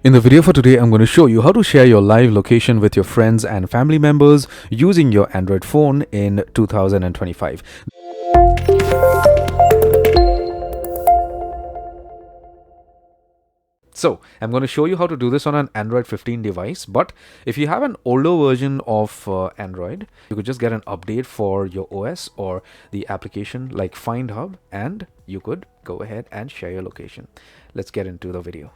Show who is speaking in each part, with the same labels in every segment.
Speaker 1: In the video for today, I'm going to show you how to share your live location with your friends and family members using your Android phone in 2025. So I'm going to show you how to do this on an Android 15 device, but if you have an older version of Android, you could just get an update for your OS or the application like Find Hub, and you could go ahead and share your location. Let's get into the video.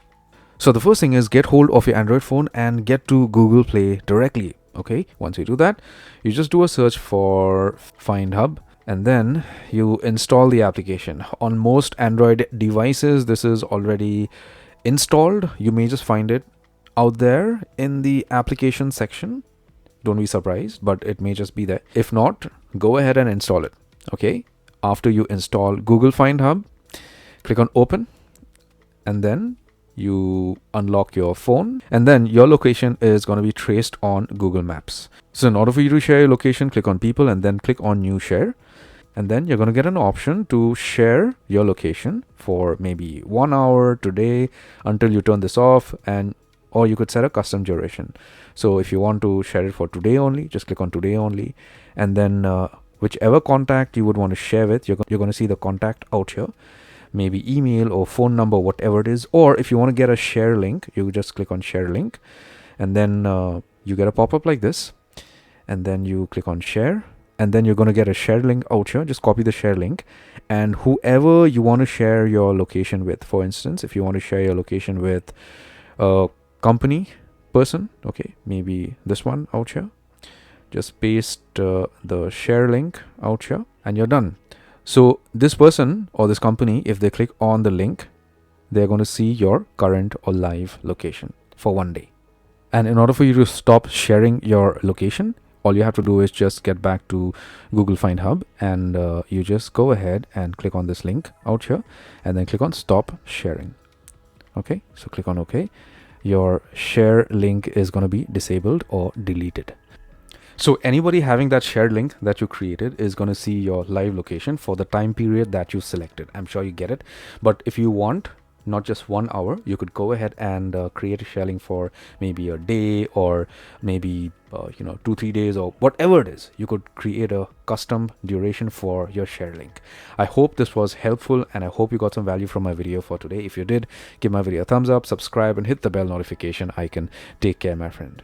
Speaker 1: So the first thing is get hold of your Android phone and get to Google Play directly. Okay, once you do that, you just do a search for Find Hub and then you install the application. On most Android devices, this is already installed. You may just find it out there in the application section. Don't be surprised, but it may just be there. If not, go ahead and install it. Okay, after you install Google Find Hub, click on open and then you unlock your phone and then your location is going to be traced on Google Maps. So in order for you to share your location, click on people and then click on new share. And then you're going to get an option to share your location for maybe 1 hour today until you turn this off, and or you could set a custom duration. So if you want to share it for today only, just click on today only, and then whichever contact you would want to share with, you're going to see the contact out here, maybe email or phone number, whatever it is. Or if you want to get a share link, you just click on share link, and then you get a pop-up like this, and then you click on share. And then you're going to get a share link out here. Just copy the share link, and whoever you want to share your location with, for instance, if you want to share your location with a company person, okay, maybe this one out here, just paste the share link out here and you're done. So this person or this company, if they click on the link, they're going to see your current or live location for 1 day. And in order for you to stop sharing your location, all you have to do is just get back to Google Find Hub and you just go ahead and click on this link out here and then click on stop sharing. Okay, so click on OK. Your share link is going to be disabled or deleted. So anybody having that shared link that you created is going to see your live location for the time period that you selected. I'm sure you get it. But if you want not just 1 hour, you could go ahead and create a share link for maybe a day or maybe 2-3 days or whatever it is. You could create a custom duration for your share link. I hope this was helpful and I hope you got some value from my video for today. If you did, give my video a thumbs up, subscribe and hit the bell notification icon. Take care, my friend.